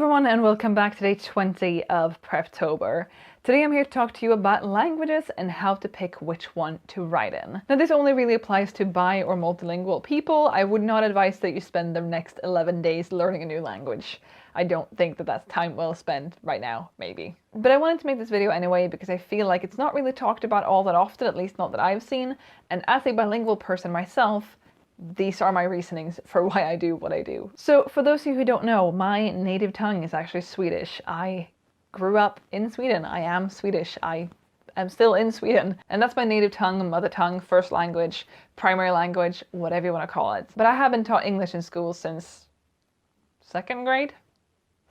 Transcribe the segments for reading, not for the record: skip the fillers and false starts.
everyone and welcome back to day 20 of Preptober. Today I'm here to talk to you about languages and how to pick which one to write in. Now this only really applies to bi or multilingual people. I would not advise that you spend the next 11 days learning a new language. I don't think that that's time well spent right now, maybe. But I wanted to make this video anyway because I feel like it's not really talked about all that often, at least not that I've seen, and as a bilingual person myself, these are my reasonings for why I do what I do. So for those of you who don't know, my native tongue is actually Swedish. I grew up in Sweden. I am Swedish. I am still in Sweden. And that's my native tongue, mother tongue, first language, primary language, whatever you want to call it. But I have been taught English in school since second grade?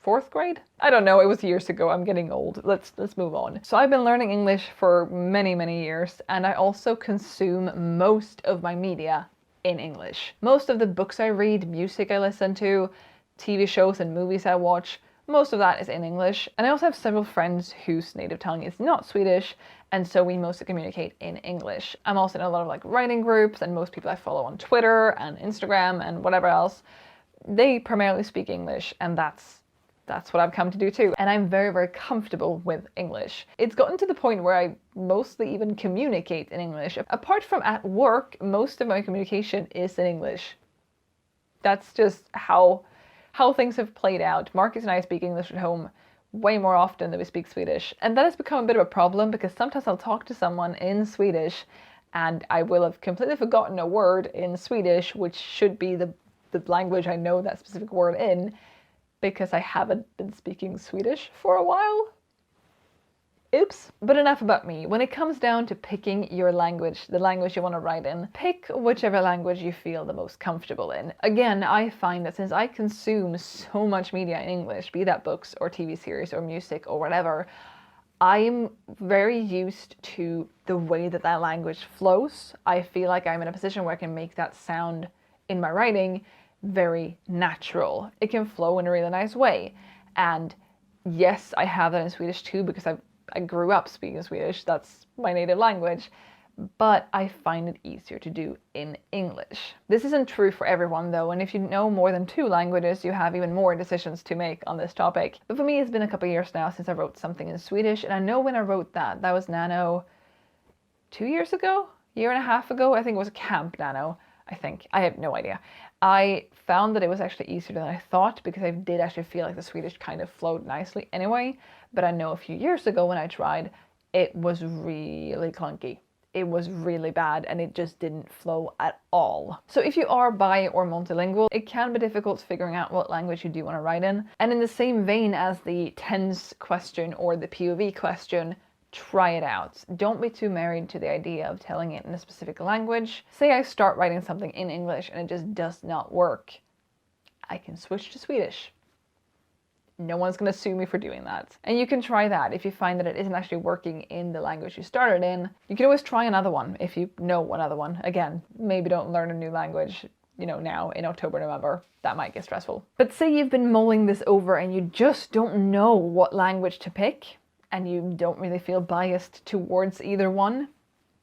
Fourth grade? I don't know, it was years ago, I'm getting old. Let's move on. So I've been learning English for many years, and I also consume most of my media in English. Most of the books I read, music I listen to, TV shows and movies I watch, most of that is in English. And I also have several friends whose native tongue is not Swedish, and so we mostly communicate in English. I'm also in a lot of writing groups, and most people I follow on Twitter and Instagram and whatever else, they primarily speak English, and that's what I've come to do too. And I'm very comfortable with English. It's gotten to the point where I mostly even communicate in English. Apart from at work, most of my communication is in English. That's just how things have played out. Marcus and I speak English at home way more often than we speak Swedish. And that has become a bit of a problem because sometimes I'll talk to someone in Swedish and I will have completely forgotten a word in Swedish, which should be the language I know that specific word in, because I haven't been speaking Swedish for a while. Oops. But enough about me. When it comes down to picking your language, the language you want to write in, pick whichever language you feel the most comfortable in. Again, I find that since I consume so much media in English, be that books or TV series or music or whatever, I'm very used to the way that language flows. I feel like I'm in a position where I can make that sound in my writing very natural. It can flow in a really nice way. And yes, I have that in Swedish too because I grew up speaking Swedish. That's my native language. But I find it easier to do in English. This isn't true for everyone though, and if you know more than 2 languages, you have even more decisions to make on this topic. But for me, it's been a couple of years now since I wrote something in Swedish, and I know when I wrote that was Nano 2 years ago? Year and a half ago? I think it was Camp Nano. I have no idea. I found that it was actually easier than I thought because I did actually feel like the Swedish kind of flowed nicely anyway. But I know a few years ago when I tried, it was really clunky. It was really bad and it just didn't flow at all. So if you are bi or multilingual, it can be difficult figuring out what language you do want to write in. And in the same vein as the tense question or the POV question, try it out. Don't be too married to the idea of telling it in a specific language. Say I start writing something in English and it just does not work. I can switch to Swedish. No one's going to sue me for doing that. And you can try that if you find that it isn't actually working in the language you started in. You can always try another one if you know another one. Again, maybe don't learn a new language, now in October, November. That might get stressful. But say you've been mulling this over and you just don't know what language to pick, and you don't really feel biased towards either one,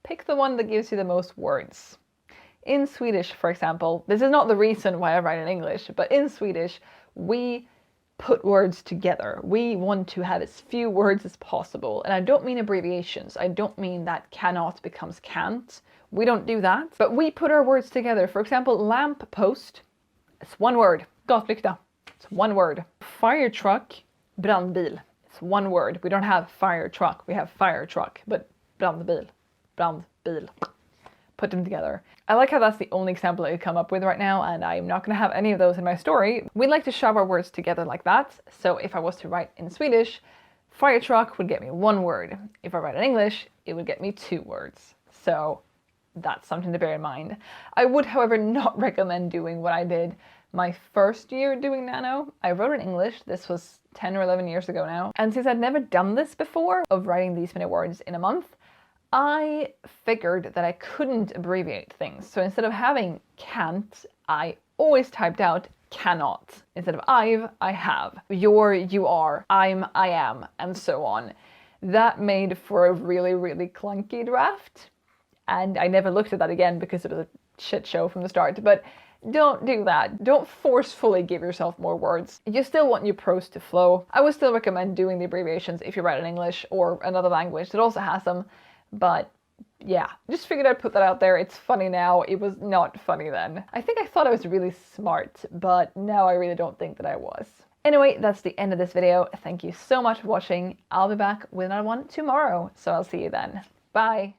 pick the one that gives you the most words. In Swedish, for example, this is not the reason why I write in English, but in Swedish, we put words together. We want to have as few words as possible. And I don't mean abbreviations. I don't mean that cannot becomes can't. We don't do that, but we put our words together. For example, lamp post, it's one word. Gatlykta, it's one word. Fire truck, brandbil. It's one word. We don't have fire truck. We have fire truck, but brandbil. Put them together. I like how that's the only example I could come up with right now, and I'm not going to have any of those in my story. We like to shove our words together like that. So if I was to write in Swedish, fire truck would get me one word. If I write in English, it would get me 2 words. So that's something to bear in mind. I would, however, not recommend doing what I did my first year doing Nano. I wrote in English. This was 10 or 11 years ago now. And since I'd never done this before, of writing these many words in a month, I figured that I couldn't abbreviate things. So instead of having can't, I always typed out cannot. Instead of I've, I have. You're, you are. I'm, I am, and so on. That made for a really clunky draft. And I never looked at that again because it was a shit show from the start, but don't do that. Don't forcefully give yourself more words. You still want your prose to flow. I would still recommend doing the abbreviations if you write in English or another language that also has them, but yeah, just figured I'd put that out there. It's funny now. It was not funny then. I think I thought I was really smart, but now I really don't think that I was. Anyway, that's the end of this video. Thank you so much for watching. I'll be back with another one tomorrow, so I'll see you then. Bye!